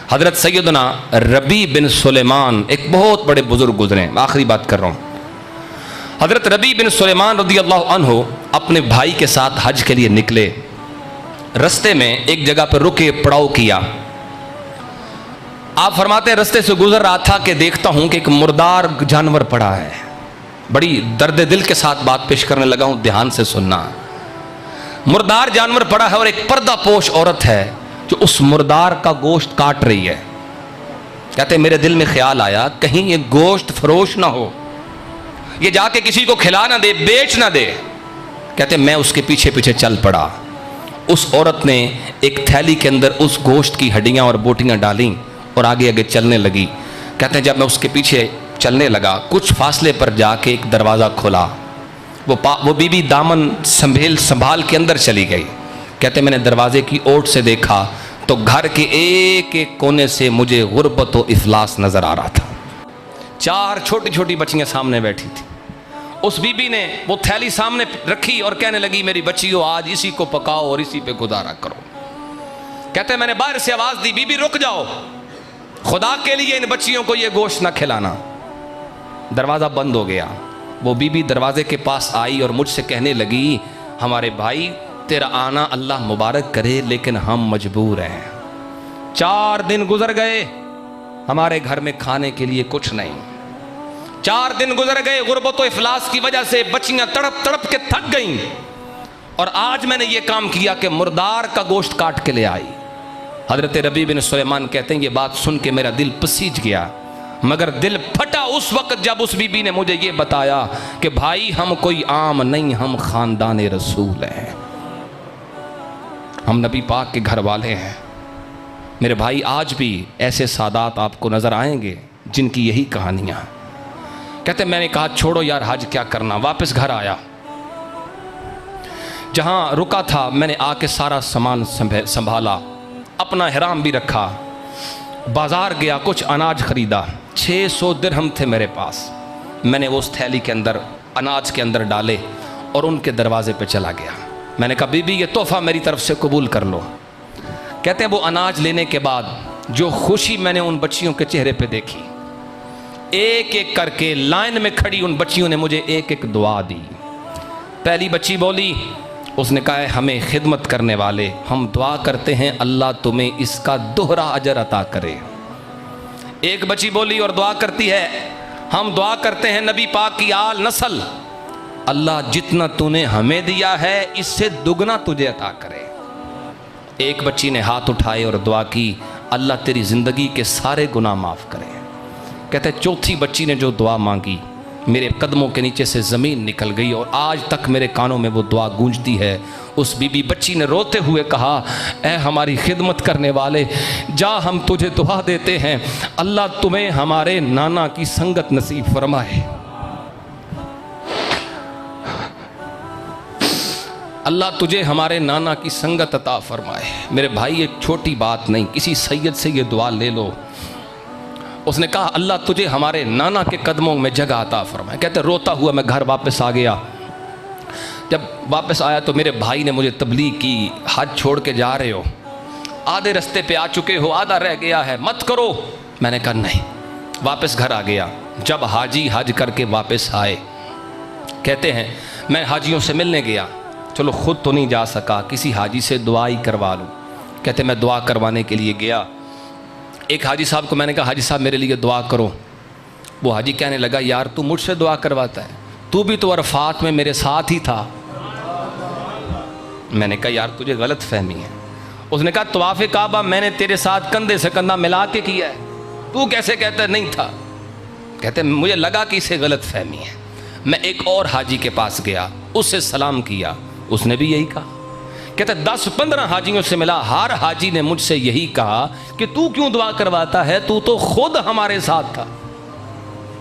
हज़रत सैयदना रबी बिन सुलेमान एक बहुत बड़े बुजुर्ग गुजरे, आखिरी बात कर रहा हूँ। हज़रत रबी बिन सुलेमान रज़ियल्लाहु अन्हु अपने भाई के साथ हज के लिए निकले। रस्ते में एक जगह पर रुके, पड़ाव किया। आप फरमाते हैं रस्ते से गुजर रहा था कि देखता हूँ कि एक मुर्दार जानवर पड़ा है। बड़ी दर्द दिल के साथ बात पेश करने लगा हूँ, ध्यान से सुनना। मुर्दार जानवर पड़ा है और एक पर्दा पोश औरत है जो उस मुर्दार का गोश्त काट रही है। कहते मेरे दिल में ख्याल आया कहीं ये गोश्त फरोश ना हो, ये जाके किसी को खिला ना दे, बेच ना दे। कहते मैं उसके पीछे पीछे चल पड़ा। उस औरत ने एक थैली के अंदर उस गोश्त की हड्डियां और बोटियां डाली और आगे आगे चलने लगी। कहते हैं जब मैं उसके पीछे चलने लगा, कुछ फासले पर जाके एक दरवाज़ा खुला। वो बीबी दामन संभाल के अंदर चली गई। कहते मैंने दरवाजे की ओट से देखा तो घर के एक एक कोने से मुझे गुर्बत व इफलास नजर आ रहा था। 4 छोटी छोटी बच्चियां सामने बैठी थी। उस बीबी ने वो थैली सामने रखी और कहने लगी मेरी बच्चियों आज इसी को पकाओ और इसी पे गुजारा करो। कहते मैंने बाहर से आवाज दी बीबी रुक जाओ, खुदा के लिए इन बच्चियों को ये गोश्त ना खिलाना। दरवाजा बंद हो गया। वो बीबी दरवाजे के पास आई और मुझसे कहने लगी हमारे भाई तेरा आना अल्लाह मुबारक करे लेकिन हम मजबूर हैं। 4 दिन गुजर गए, हमारे घर में खाने के लिए कुछ नहीं। 4 दिन गुजर गए, गुर्बत व इफलास की वजह से बच्चियां तड़प तड़प के थक गईं और आज मैंने ये काम किया कि मुर्दार का गोश्त काट के ले आई। हजरत रबी बिन सुलेमान कहते हैं ये बात सुन के मेरा दिल पसीज गया, मगर दिल फटा उस वक्त जब उस बीबी ने मुझे ये बताया कि भाई हम कोई आम नहीं, हम खानदान रसूल हैं, हम नबी पाक के घर वाले हैं। मेरे भाई आज भी ऐसे सादात आपको नजर आएंगे जिनकी यही कहानियां। कहते मैंने कहा छोड़ो यार हज क्या करना। वापस घर आया, जहां रुका था मैंने आके सारा सामान संभाला, अपना हिराम भी रखा, बाजार गया, कुछ अनाज खरीदा। 600 दिरहम थे मेरे पास। मैंने वो उस थैली के अंदर अनाज के अंदर डाले और उनके दरवाजे पे चला गया। मैंने कहा बीबी ये तोहफा मेरी तरफ से कबूल कर लो। कहते हैं वो अनाज लेने के बाद जो खुशी मैंने उन बच्चियों के चेहरे पे देखी, एक एक करके लाइन में खड़ी उन बच्चियों ने मुझे एक एक दुआ दी। पहली बच्ची बोली, उसने कहा है हमें खिदमत करने वाले हम दुआ करते हैं अल्लाह तुम्हें इसका दोहरा अजर अता करे। एक बच्ची बोली और दुआ करती है हम दुआ करते हैं नबी पाक की आल नस्ल अल्लाह जितना तूने हमें दिया है इससे दुगना तुझे अता करे। एक बच्ची ने हाथ उठाए और दुआ की अल्लाह तेरी ज़िंदगी के सारे गुनाह माफ़ करे। कहते चौथी बच्ची ने जो दुआ मांगी मेरे कदमों के नीचे से ज़मीन निकल गई और आज तक मेरे कानों में वो दुआ गूंजती है। उस बीबी बच्ची ने रोते हुए कहा ऐ हमारी खिदमत करने वाले जा हम तुझे दुआ देते हैं अल्लाह तुम्हें हमारे नाना की संगत नसीब फरमाए, अल्लाह तुझे हमारे नाना की संगत अता फरमाए। मेरे भाई एक छोटी बात नहीं, किसी सैयद से ये दुआ ले लो। उसने कहा अल्लाह तुझे हमारे नाना के कदमों में जगह अता फरमाए। कहते रोता हुआ मैं घर वापस आ गया। जब वापस आया तो मेरे भाई ने मुझे तबलीग की, हज छोड़ के जा रहे हो, आधे रास्ते पे आ चुके हो, आधा रह गया है, मत करो। मैंने कहा नहीं, वापस घर आ गया। जब हाजी हज करके वापस आए, कहते हैं मैं हाजियों से मिलने गया, चलो ख़ुद तो नहीं जा सका, किसी हाजी से दुआ ही करवा लूँ। कहते मैं दुआ करवाने के लिए गया। एक हाजी साहब को मैंने कहा हाजी साहब मेरे लिए दुआ करो। वो हाजी कहने लगा यार तू मुझसे दुआ करवाता है, तू भी तो अरफात में मेरे साथ ही था। मैंने कहा यार तुझे गलत फहमी है। उसने कहा तवाफ़े काबा मैंने तेरे साथ कंधे से कंधा मिला के किया है, तू कैसे कहता नहीं था। कहते मुझे लगा कि इसे गलत फहमी है। मैं एक और हाजी के पास गया, उससे सलाम किया, उसने भी यही कहा। कहते 10-15 हाजियों से मिला, हर हाजी ने मुझसे यही कहा कि तू क्यों दुआ करवाता है, तू तो खुद हमारे साथ था।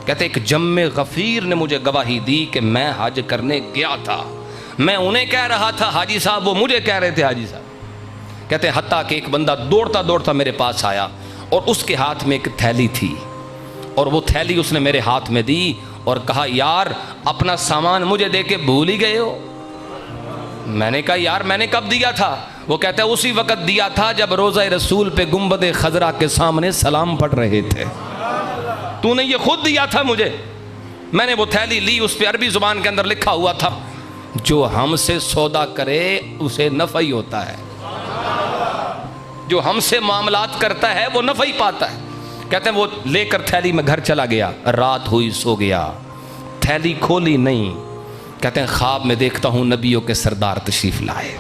कहते एक जम्मे गफ़ीर ने मुझे गवाही दी कि मैं हज करने गया था, मैं उन्हें कह रहा था हाजी साहब, वो मुझे कह रहे थे हाजी साहब। कहते हत्ता कि एक बंदा दौड़ता दौड़ता मेरे पास आया और उसके हाथ में एक थैली थी और वो थैली उसने मेरे हाथ में दी और कहा यार अपना सामान मुझे दे के भूल ही गए हो। मैंने कहा यार मैंने कब दिया था। वो कहता है उसी वक़्त दिया था जब रोज़ा रसूल पे गुंबद खजरा के सामने सलाम पढ़ रहे थे। तूने ये खुद दिया था मुझे। मैंने वो थैली ली, उस पर अरबी ज़ुबान के अंदर लिखा हुआ था, जो हमसे सौदा करे उसे नफ़ा ही होता है, जो हमसे मामलात करता है वो नफ़ा ही पाता है। कहते हैं वो लेकर थैली में घर चला गया, रात हुई सो गया, थैली खोली नहीं। कहते हैं ख्वाब में देखता हूँ नबियों के सरदार तशरीफ़ लाए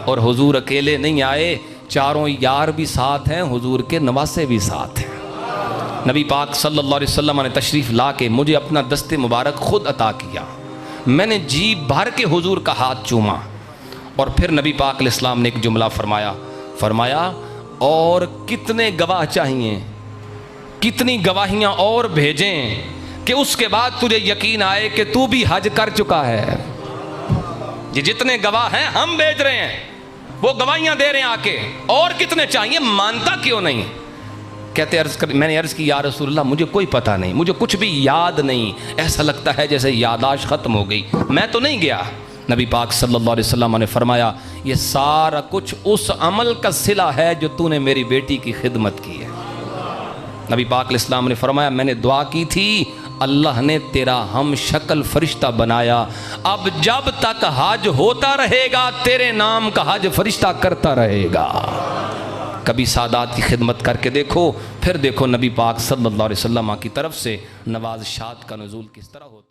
और हुजूर अकेले नहीं आए, चारों यार भी साथ हैं, हुजूर के नवासे भी साथ हैं। नबी पाक सल्लल्लाहु अलैहि वसल्लम ने तशरीफ़ ला के मुझे अपना दस्ते मुबारक खुद अता किया। मैंने जी भर के हुजूर का हाथ चूमा और फिर नबी पाक अलैहिस्सलाम ने एक जुमला फरमाया और कितने गवाह चाहिए, कितनी गवाहियाँ और भेजें कि उसके बाद तुझे यकीन आए कि तू भी हज कर चुका है। ये जितने गवाह हैं हम भेज रहे हैं, वो गवाहियाँ दे रहे हैं आके, और कितने चाहिए, मानता क्यों नहीं? कहते मैंने अर्ज़ की या रसूलल्लाह मुझे कोई पता नहीं, मुझे कुछ भी याद नहीं, ऐसा लगता है जैसे यादाश्त ख़त्म हो गई, मैं तो नहीं गया। नबी पाक सल्लल्लाहु अलैहि वसल्लम ने फरमाया ये सारा कुछ उस अमल का सिला है जो तूने मेरी बेटी की खिदमत की है। नबी पाक अलैहिस्सलाम ने फरमाया मैंने दुआ की थी, अल्लाह ने तेरा हम शक्ल फरिश्ता बनाया, अब जब तक हज होता रहेगा तेरे नाम का हज फरिश्ता करता रहेगा। कभी सादात की खिदमत करके देखो, फिर देखो नबी पाक सल्लल्लाहु अलैहि वसल्लम की तरफ से नवाज़शात का नुज़ूल किस तरह होता है।